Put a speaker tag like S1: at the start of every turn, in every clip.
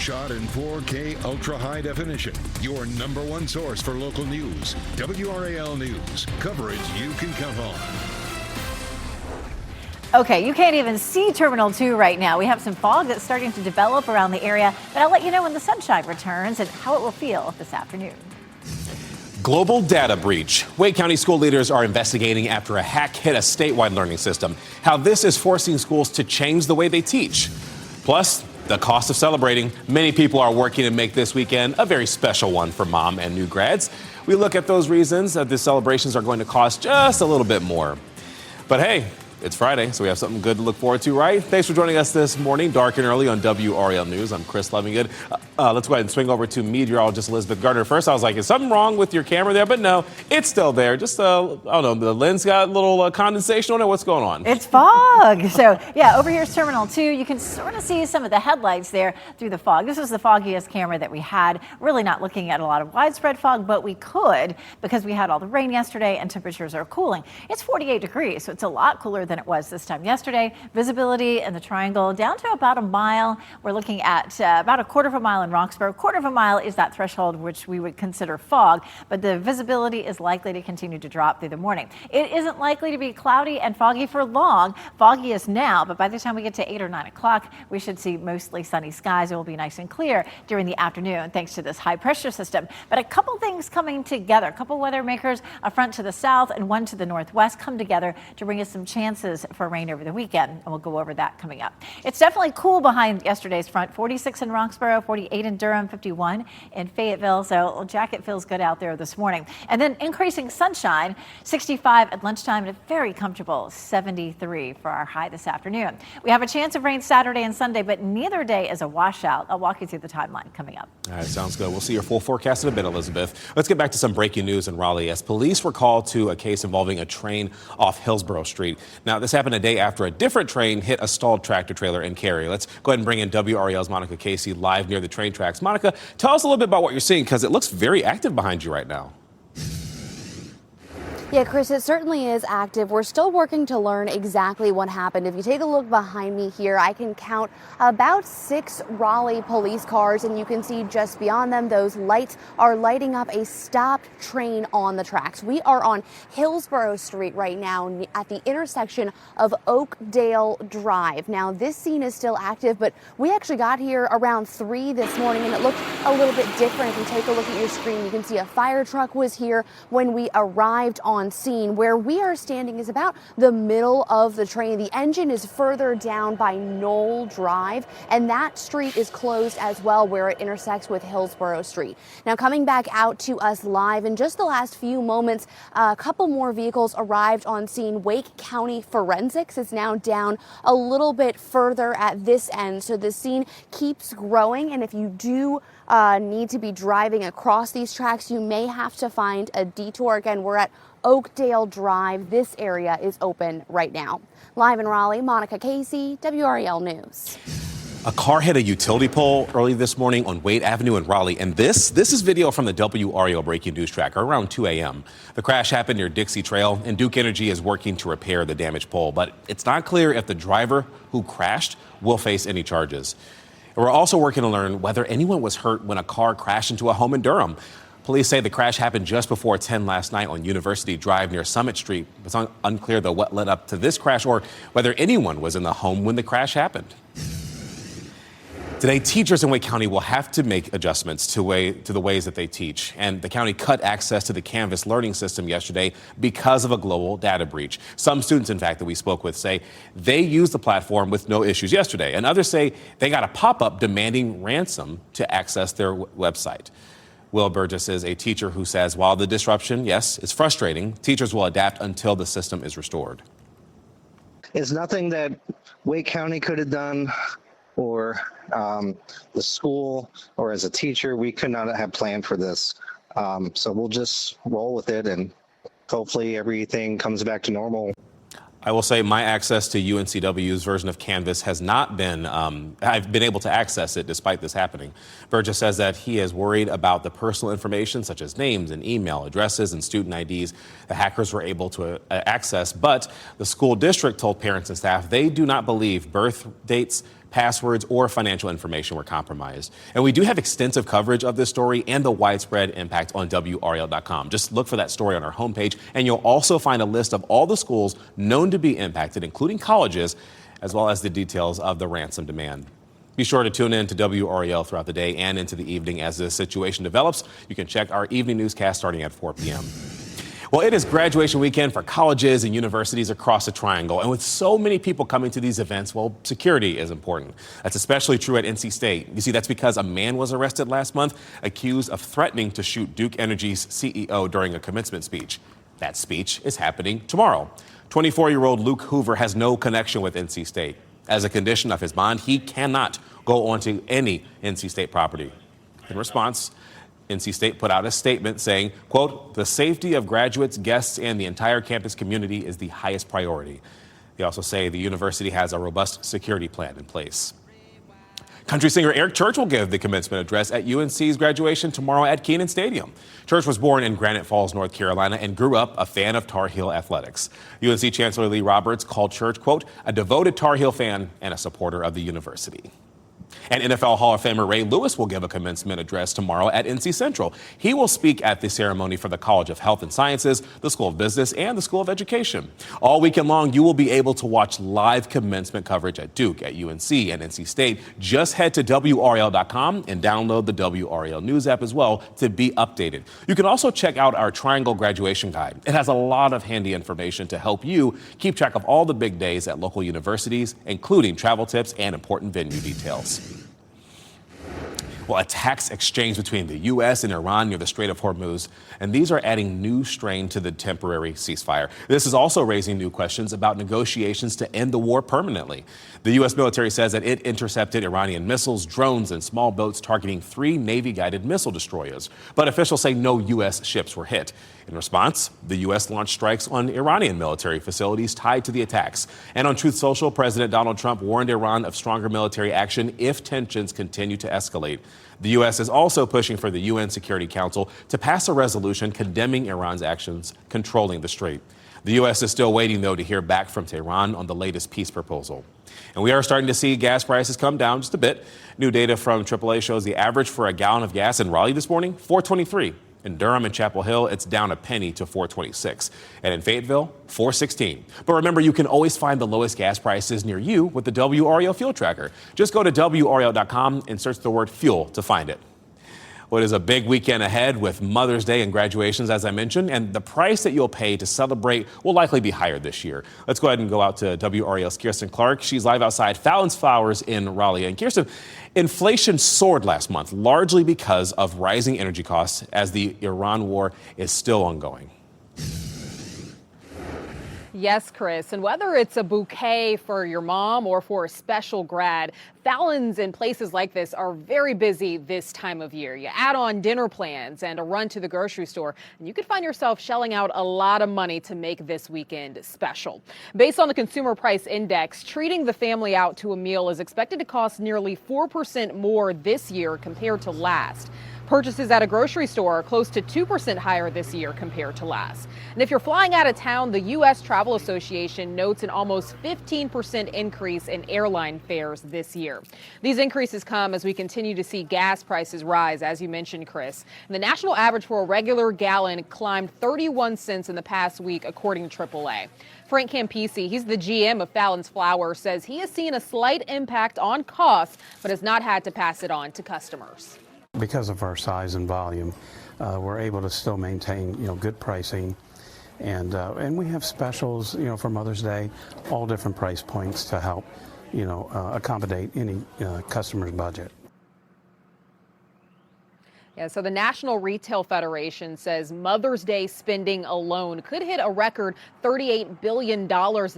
S1: Shot in 4K ultra high definition. Your number one source for local news. WRAL News. Coverage you can count on.
S2: Okay, you can't even see Terminal 2 right now. We have some fog that's starting to develop around the area, but I'll let you know when the sunshine returns and how it will feel this afternoon.
S3: Global data breach. Wake County school leaders are investigating after a hack hit a statewide learning system. How this is forcing schools to change the way they teach. Plus, the cost of celebrating. Many people are working to make this weekend a very special one for mom and new grads. We look at those reasons that the celebrations are going to cost just a little bit more. But hey, it's Friday, so we have something good to look forward to, right? Thanks for joining us this morning, dark and early on WRAL News. I'm Chris Lovingood. Let's go ahead and swing over to meteorologist Elizabeth Gardner. First, I was like, is something wrong with your camera there? But no, it's still there. Just, I don't know, the lens got a little condensation on it. What's going on?
S2: It's fog. So, yeah, over here's Terminal 2. You can sort of see some of the headlights there through the fog. This is the foggiest camera that we had. Really not looking at a lot of widespread fog, but we could because we had all the rain yesterday and temperatures are cooling. It's 48 degrees, so it's a lot cooler than it was this time yesterday. Visibility in the triangle down to about a mile. We're looking at about a quarter of a mile in Roxborough. A quarter of a mile is that threshold which we would consider fog, but the visibility is likely to continue to drop through the morning. It isn't likely to be cloudy and foggy for long. Foggy is now, but by the time we get to 8 or 9 o'clock, we should see mostly sunny skies. It will be nice and clear during the afternoon thanks to this high pressure system. But a couple things coming together. A couple weather makers, a front to the south and one to the northwest, come together to bring us some chances for rain over the weekend, and we'll go over that coming up. It's definitely cool behind yesterday's front. 46 in Roxborough, 48 in Durham, 51 in Fayetteville, so jacket feels good out there this morning. And then increasing sunshine, 65 at lunchtime, and a very comfortable 73 for our high this afternoon. We have a chance of rain Saturday and Sunday, but neither day is a washout. I'll walk you through the timeline coming up.
S3: All right, sounds good. We'll see your full forecast in a bit, Elizabeth. Let's get back to some breaking news in Raleigh as police were called to a case involving a train off Hillsborough Street. Now, this happened a day after a different train hit a stalled tractor trailer in Cary. Let's go ahead and bring in WRAL's Monica Casey live near the train tracks. Monica, tell us a little bit about what you're seeing because it looks very active behind you right now.
S4: Yeah, Chris, it certainly is active. We're still working to learn exactly what happened. If you take a look behind me here, I can count about 6 Raleigh police cars, and you can see just beyond them, those lights are lighting up a stopped train on the tracks. We are on Hillsborough Street right now at the intersection of Oakdale Drive. Now, this scene is still active, but we actually got here around 3 this morning, and it looked a little bit different. If you take a look at your screen, you can see a fire truck was here when we arrived on scene. Where we are standing is about the middle of the train. The engine is further down by Knoll Drive, and that street is closed as well where it intersects with Hillsborough Street. Now, coming back out to us live in just the last few moments, a couple more vehicles arrived on scene. Wake County Forensics is now down a little bit further at this end, so the scene keeps growing, and if you do need to be driving across these tracks, you may have to find a detour. Again, we're at Oakdale Drive. This area is open right now. Live in Raleigh, Monica Casey, WRAL News.
S3: A car hit a utility pole early this morning on Wade Avenue in Raleigh, and this is video from the WRAL breaking news tracker around 2 a.m. The crash happened near Dixie Trail, and Duke Energy is working to repair the damaged pole, but it's not clear if the driver who crashed will face any charges. We're also working to learn whether anyone was hurt when a car crashed into a home in Durham. Police say the crash happened just before 10 last night on University Drive near Summit Street. It's unclear, though, what led up to this crash or whether anyone was in the home when the crash happened. Today, teachers in Wake County will have to make adjustments to the ways that they teach. And the county cut access to the Canvas learning system yesterday because of a global data breach. Some students, in fact, that we spoke with say they used the platform with no issues yesterday. And others say they got a pop-up demanding ransom to access their website. Will Burgess is a teacher who says while the disruption, yes, is frustrating, teachers will adapt until the system is restored.
S5: It's nothing that Wake County could have done or the school or as a teacher. We could not have planned for this. So we'll just roll with it and hopefully everything comes back to normal.
S3: I will say my access to UNCW's version of Canvas has not been, I've been able to access it despite this happening. Burgess says that he is worried about the personal information such as names and email addresses and student IDs the hackers were able to access. But the school district told parents and staff they do not believe birth dates, passwords, or financial information were compromised. And we do have extensive coverage of this story and the widespread impact on WRAL.com. Just look for that story on our homepage, and you'll also find a list of all the schools known to be impacted, including colleges, as well as the details of the ransom demand. Be sure to tune in to WRAL throughout the day and into the evening as this situation develops. You can check our evening newscast starting at 4 p.m. Well, it is graduation weekend for colleges and universities across the Triangle. And with so many people coming to these events, well, security is important. That's especially true at NC State. You see, that's because a man was arrested last month accused of threatening to shoot Duke Energy's CEO during a commencement speech. That speech is happening tomorrow. 24-year-old Luke Hoover has no connection with NC State. As a condition of his bond, he cannot go onto any NC State property. In response, NC State put out a statement saying, quote, "The safety of graduates, guests, and the entire campus community is the highest priority." They also say the university has a robust security plan in place. Country singer Eric Church will give the commencement address at UNC's graduation tomorrow at Kenan Stadium. Church was born in Granite Falls, North Carolina, and grew up a fan of Tar Heel athletics. UNC Chancellor Lee Roberts called Church, quote, "a devoted Tar Heel fan and a supporter of the university." And NFL Hall of Famer Ray Lewis will give a commencement address tomorrow at NC Central. He will speak at the ceremony for the College of Health and Sciences, the School of Business, and the School of Education. All weekend long, you will be able to watch live commencement coverage at Duke, at UNC, and NC State. Just head to WRAL.com and download the WRAL News app as well to be updated. You can also check out our Triangle Graduation Guide. It has a lot of handy information to help you keep track of all the big days at local universities, including travel tips and important venue details. Well, attacks exchanged between the U.S. and Iran near the Strait of Hormuz, and these are adding new strain to the temporary ceasefire. This is also raising new questions about negotiations to end the war permanently. The U.S. military says that it intercepted Iranian missiles, drones, and small boats targeting 3 Navy-guided missile destroyers. But officials say no U.S. ships were hit. In response, the U.S. launched strikes on Iranian military facilities tied to the attacks. And on Truth Social, President Donald Trump warned Iran of stronger military action if tensions continue to escalate. The U.S. is also pushing for the UN Security Council to pass a resolution condemning Iran's actions controlling the strait. The U.S. is still waiting, though, to hear back from Tehran on the latest peace proposal. And we are starting to see gas prices come down just a bit. New data from AAA shows the average for a gallon of gas in Raleigh this morning, $4.23. In Durham and Chapel Hill, it's down a penny to $4.26. And in Fayetteville, $4.16. But remember, you can always find the lowest gas prices near you with the WRAL Fuel Tracker. Just go to WRAL.com and search the word fuel to find it. Well, it is a big weekend ahead with Mother's Day and graduations, as I mentioned, and the price that you'll pay to celebrate will likely be higher this year. Let's go ahead and go out to WRAL's Kirsten Clark. She's live outside Fallon's Flowers in Raleigh. And Kirsten, inflation soared last month, largely because of rising energy costs as the Iran war is still ongoing.
S6: Yes, Chris. And whether it's a bouquet for your mom or for a special grad, Fallon's in places like this are very busy this time of year. You add on dinner plans and a run to the grocery store, and you could find yourself shelling out a lot of money to make this weekend special. Based on the Consumer Price Index, treating the family out to a meal is expected to cost nearly 4% more this year compared to last. Purchases at a grocery store are close to 2% higher this year compared to last. And if you're flying out of town, the U.S. Travel Association notes an almost 15% increase in airline fares this year. These increases come as we continue to see gas prices rise, as you mentioned, Chris. And the national average for a regular gallon climbed 31 cents in the past week, according to AAA. Frank Campisi, he's the GM of Fallon's Flowers, says he has seen a slight impact on costs, but has not had to pass it on to customers.
S7: Because of our size and volume, we're able to still maintain, good pricing, and we have specials, for Mother's Day, all different price points to help, accommodate any customer's budget.
S6: Yeah, so the National Retail Federation says Mother's Day spending alone could hit a record $38 billion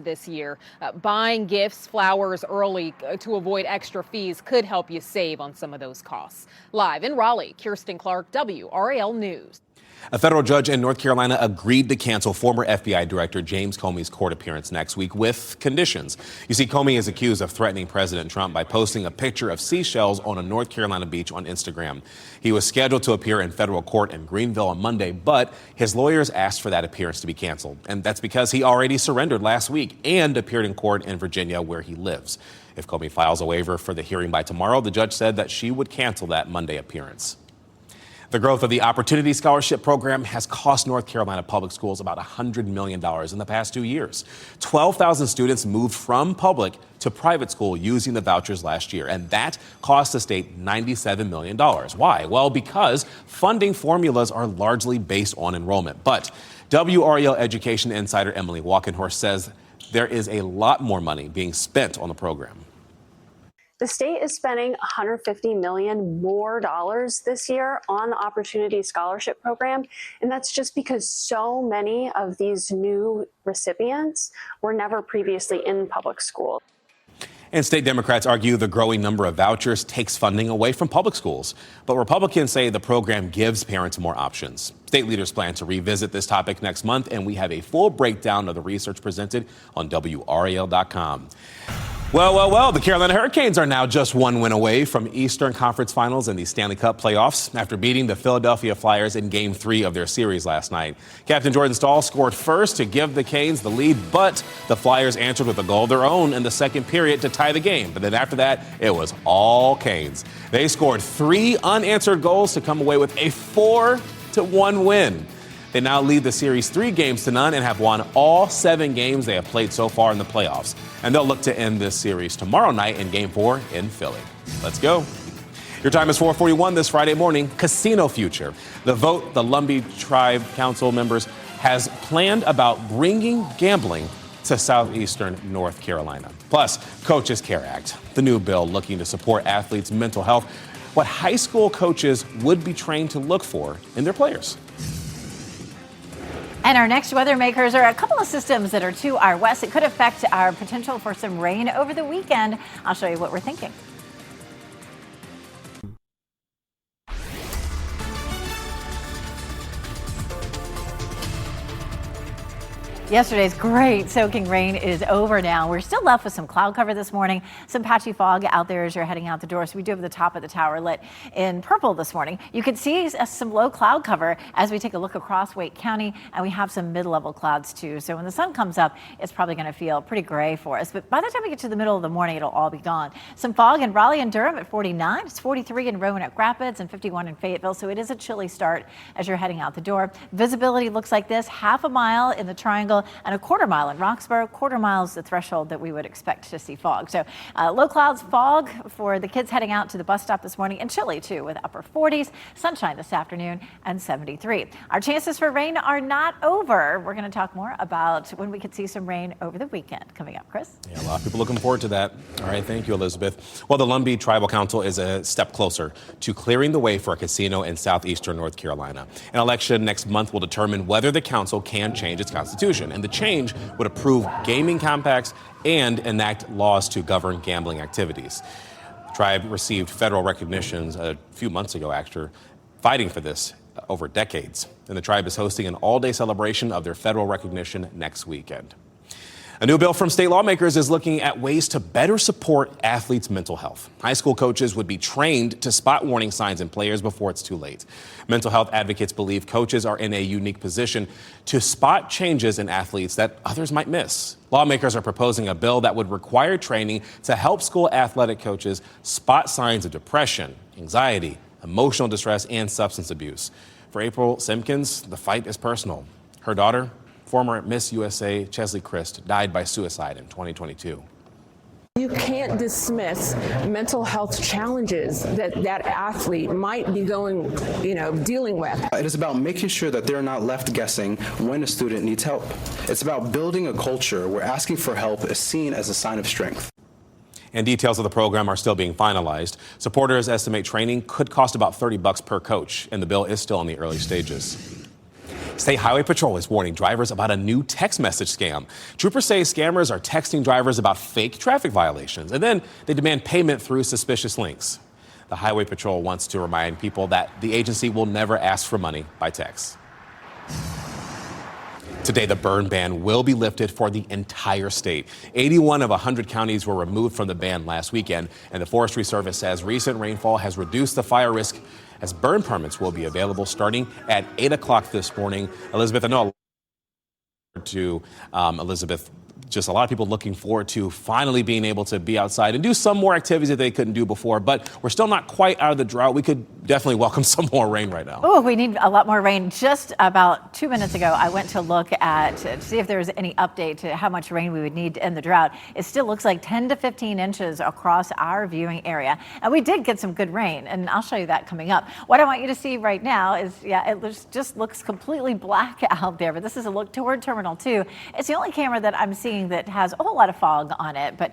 S6: this year. Buying gifts, flowers early to avoid extra fees could help you save on some of those costs. Live in Raleigh, Kirsten Clark, WRAL News.
S3: A federal judge in North Carolina agreed to cancel former FBI Director James Comey's court appearance next week with conditions. You see, Comey is accused of threatening President Trump by posting a picture of seashells on a North Carolina beach on Instagram. He was scheduled to appear in federal court in Greenville on Monday, but his lawyers asked for that appearance to be canceled. And that's because he already surrendered last week and appeared in court in Virginia, where he lives. If Comey files a waiver for the hearing by tomorrow, the judge said that she would cancel that Monday appearance. The growth of the Opportunity Scholarship Program has cost North Carolina public schools about $100 million in the past 2 years. 12,000 students moved from public to private school using the vouchers last year, and that cost the state $97 million. Why? Well, because funding formulas are largely based on enrollment. But WRAL education insider Emily Walkenhorst says there is a lot more money being spent on the program.
S8: The state is spending $150 million more this year on the Opportunity Scholarship Program, and that's just because so many of these new recipients were never previously in public school.
S3: And state Democrats argue the growing number of vouchers takes funding away from public schools. But Republicans say the program gives parents more options. State leaders plan to revisit this topic next month, and we have a full breakdown of the research presented on WRAL.com. Well, the Carolina Hurricanes are now just one win away from Eastern Conference Finals and the Stanley Cup playoffs after beating the Philadelphia Flyers in Game 3 of their series last night. Captain Jordan Staal scored first to give the Canes the lead, but the Flyers answered with a goal of their own in the second period to tie the game. But then after that, it was all Canes. They scored 3 unanswered goals to come away with a 4-1 win. They now lead the series 3-0 and have won all 7 games they have played so far in the playoffs. And they'll look to end this series tomorrow night in Game 4 in Philly. Let's go. Your time is 4:41 this Friday morning. Casino future. The vote the Lumbee Tribe Council members has planned about bringing gambling to southeastern North Carolina. Plus, Coaches Care Act, the new bill looking to support athletes' mental health, what high school coaches would be trained to look for in their players.
S2: And our next weather makers are a couple of systems that are to our west. It could affect our potential for some rain over the weekend. I'll show you what we're thinking. Yesterday's great soaking rain is over now. We're still left with some cloud cover this morning, some patchy fog out there as you're heading out the door. So we do have the top of the tower lit in purple this morning. You can see some low cloud cover as we take a look across Wake County, and we have some mid-level clouds too. So when the sun comes up, it's probably going to feel pretty gray for us. But by the time we get to the middle of the morning, it'll all be gone. Some fog in Raleigh and Durham at 49. It's 43 in Roanoke Rapids and 51 in Fayetteville. So it is a chilly start as you're heading out the door. Visibility looks like this: half a mile in the Triangle and a quarter mile in Roxborough. Quarter mile is the threshold that we would expect to see fog. So low clouds, fog for the kids heading out to the bus stop this morning, and chilly too with upper 40s, sunshine this afternoon and 73. Our chances for rain are not over. We're going to talk more about when we could see some rain over the weekend coming up. Chris?
S3: Yeah, a lot of people looking forward to that. All right, thank you, Elizabeth. Well, the Lumbee Tribal Council is a step closer to clearing the way for a casino in southeastern North Carolina. An election next month will determine whether the council can change its constitution, and the change would approve gaming compacts and enact laws to govern gambling activities. The tribe received federal recognitions a few months ago after fighting for this over decades. And the tribe is hosting an all-day celebration of their federal recognition next weekend. A new bill from state lawmakers is looking at ways to better support athletes' mental health. High school coaches would be trained to spot warning signs in players before it's too late. Mental health advocates believe coaches are in a unique position to spot changes in athletes that others might miss. Lawmakers are proposing a bill that would require training to help school athletic coaches spot signs of depression, anxiety, emotional distress, and substance abuse. For April Simpkins, the fight is personal. Her daughter, former Miss USA Chesley Christ, died by suicide in 2022.
S9: You can't dismiss mental health challenges that athlete might be dealing with.
S10: It is about making sure that they're not left guessing when a student needs help. It's about building a culture where asking for help is seen as a sign of strength.
S3: And details of the program are still being finalized. Supporters estimate training could cost about $30 per coach, and the bill is still in the early stages. State Highway Patrol is warning drivers about a new text message scam. Troopers say scammers are texting drivers about fake traffic violations, and then they demand payment through suspicious links. The Highway Patrol wants to remind people that the agency will never ask for money by text. Today, the burn ban will be lifted for the entire state. 81 of 100 counties were removed from the ban last weekend, and the Forestry Service says recent rainfall has reduced the fire risk as burn permits will be available starting at 8 o'clock this morning. Elizabeth, I know Elizabeth, just a lot of people looking forward to finally being able to be outside and do some more activities that they couldn't do before, but we're still not quite out of the drought. We could definitely welcome some more rain right now.
S2: Oh, we need a lot more rain. Just about 2 minutes ago, I went to look to see if there was any update to how much rain we would need to end the drought. It still looks like 10 to 15 inches across our viewing area. And we did get some good rain, and I'll show you that coming up. What I want you to see right now is, it just looks completely black out there, but this is a look toward Terminal 2. It's the only camera that I'm seeing that has a whole lot of fog on it, but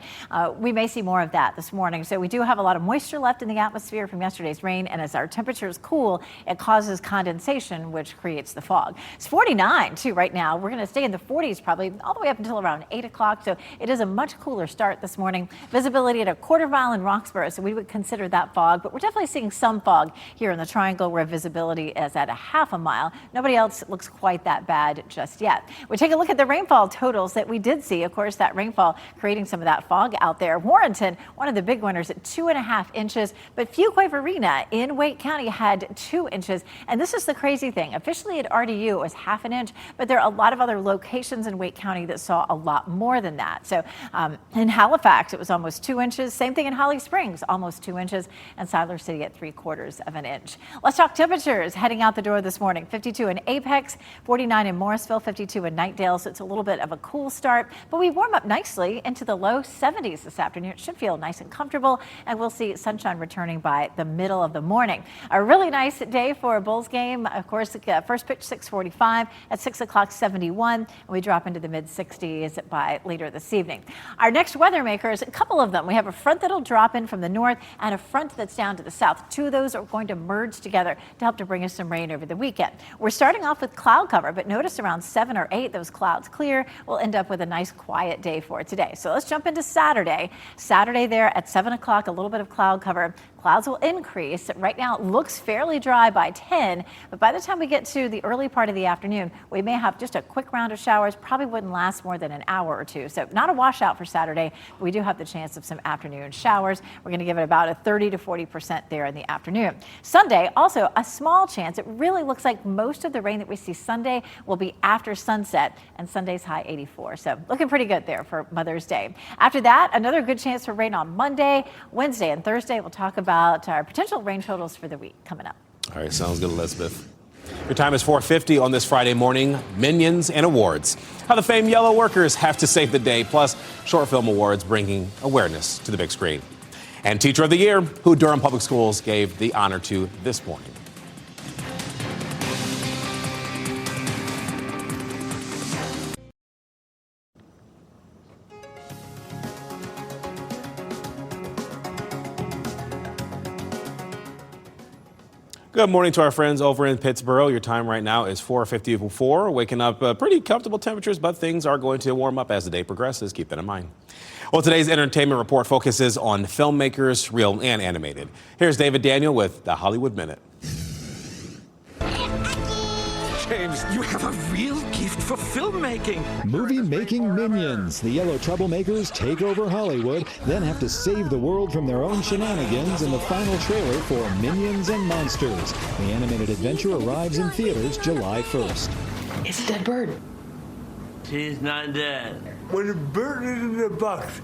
S2: we may see more of that this morning. So we do have a lot of moisture left in the atmosphere from yesterday's rain, and as our temperatures cool, it causes condensation, which creates the fog. It's 49 too right now. We're going to stay in the 40s probably all the way up until around 8 o'clock, so it is a much cooler start this morning. Visibility at a quarter mile in Roxborough, so we would consider that fog, but we're definitely seeing some fog here in the Triangle where visibility is at a half a mile. Nobody else looks quite that bad just yet. We take a look at the rainfall totals that we did see. Of course, that rainfall creating some of that fog out there. Warrenton, one of the big winners at 2.5 inches, but Fuquay-Varina in Wake County had 2 inches. And this is the crazy thing. Officially at RDU, it was half an inch, but there are a lot of other locations in Wake County that saw a lot more than that. So in Halifax, it was almost 2 inches. Same thing in Holly Springs, almost 2 inches, and Siler City at 3/4 of an inch. Let's talk temperatures heading out the door this morning. 52 in Apex, 49 in Morrisville, 52 in Knightdale. So it's a little bit of a cool start, but we warm up nicely into the low 70s this afternoon. It should feel nice and comfortable, and we'll see sunshine returning by the middle of the morning. A really nice day for a Bulls game. Of course, first pitch 6:45, at 6 o'clock 71, and we drop into the mid-60s by later this evening. Our next weather makers, a couple of them. We have a front that'll drop in from the north and a front that's down to the south. Two of those are going to merge together to help to bring us some rain over the weekend. We're starting off with cloud cover, but notice around 7 or 8, those clouds clear. We'll end up with a nice quiet day for today. So let's jump into Saturday. Saturday there at 7 o'clock, a little bit of cloud cover. Clouds will increase. Right now it looks fairly dry by 10, but by the time we get to the early part of the afternoon, we may have just a quick round of showers. Probably wouldn't last more than an hour or two. So not a washout for Saturday, but we do have the chance of some afternoon showers. We're going to give it about a 30 to 40% there in the afternoon. Sunday, also a small chance. It really looks like most of the rain that we see Sunday will be after sunset, and Sunday's high 84. So looking pretty good there for Mother's Day. After that, another good chance for rain on Monday, Wednesday, and Thursday. We'll talk about our potential rain totals for the week coming up.
S3: All right, sounds good, Elizabeth. Your time is 4:50 on this Friday morning. Minions and awards. How the famed Yellow Workers have to save the day, plus short film awards bringing awareness to the big screen. And Teacher of the Year, who Durham Public Schools gave the honor to this morning. Good morning to our friends over in Pittsburgh. Your time right now is 4:54. Waking up pretty comfortable temperatures, but things are going to warm up as the day progresses. Keep that in mind. Well, today's entertainment report focuses on filmmakers, real and animated. Here's David Daniel with the Hollywood Minute.
S11: James, you have a real gift for filmmaking.
S12: Movie-making minions. The yellow troublemakers take over Hollywood, then have to save the world from their own shenanigans in the final trailer for Minions and Monsters. The animated adventure arrives in theaters July 1st.
S11: It's a dead bird.
S13: She's not dead.
S11: When a bird is in the box,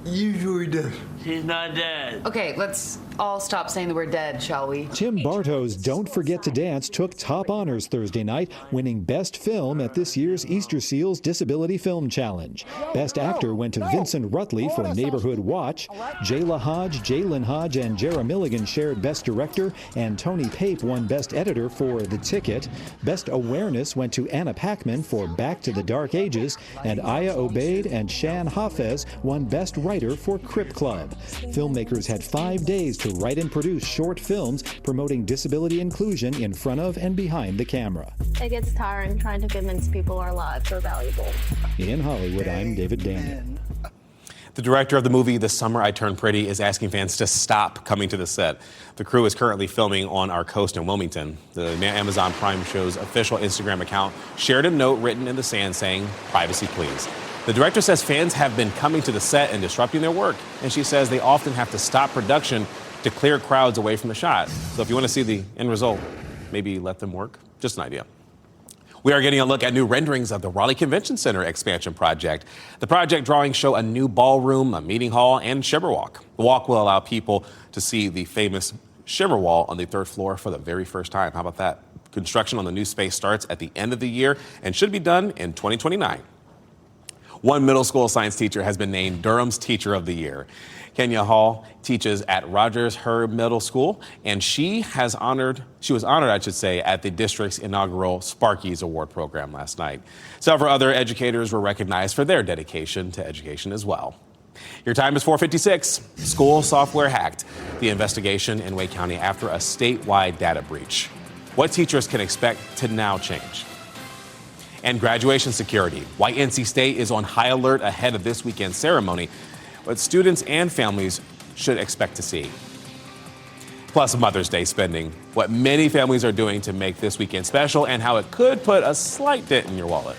S11: it usually does.
S13: She's not dead.
S14: Okay, let's all stop saying the word dead, shall we?
S12: Tim Bartow's Don't Forget to Dance took top honors Thursday night, winning Best Film at this year's Easter Seals Disability Film Challenge. Best Actor went to Vincent Rutley for Neighborhood Watch. Jayla Hodge, Jalen Hodge, and Jara Milligan shared Best Director, and Tony Pape won Best Editor for The Ticket. Best Awareness went to Anna Paquin for Back to the Dark Ages, and Aya Obaid and Shan Hafez won Best Writer for Crip Club. Filmmakers had 5 days to write and produce short films promoting disability inclusion in front of and behind the camera.
S15: It gets tiring trying to convince people our lives are valuable.
S12: In Hollywood, I'm David Daniel.
S3: The director of the movie The Summer I Turned Pretty is asking fans to stop coming to the set. The crew is currently filming on our coast in Wilmington. The Amazon Prime show's official Instagram account shared a note written in the sand saying, "Privacy, please." The director says fans have been coming to the set and disrupting their work, and she says they often have to stop production to clear crowds away from the shot. So if you want to see the end result, maybe let them work. Just an idea. We are getting a look at new renderings of the Raleigh Convention Center expansion project. The project drawings show a new ballroom, a meeting hall, and Shimmer Walk. The walk will allow people to see the famous Shimmer Wall on the 3rd floor for the very first time. How about that? Construction on the new space starts at the end of the year and should be done in 2029. One middle school science teacher has been named Durham's Teacher of the Year. Kenya Hall teaches at Rogers Herb Middle School, and she was honored, at the district's inaugural Sparkies Award program last night. Several other educators were recognized for their dedication to education as well. Your time is 4:56. School software hacked. The investigation in Wake County after a statewide data breach. What teachers can expect to now change? And graduation security. Why NC State is on high alert ahead of this weekend's ceremony. What students and families should expect to see. Plus Mother's Day spending. What many families are doing to make this weekend special and how it could put a slight dent in your wallet.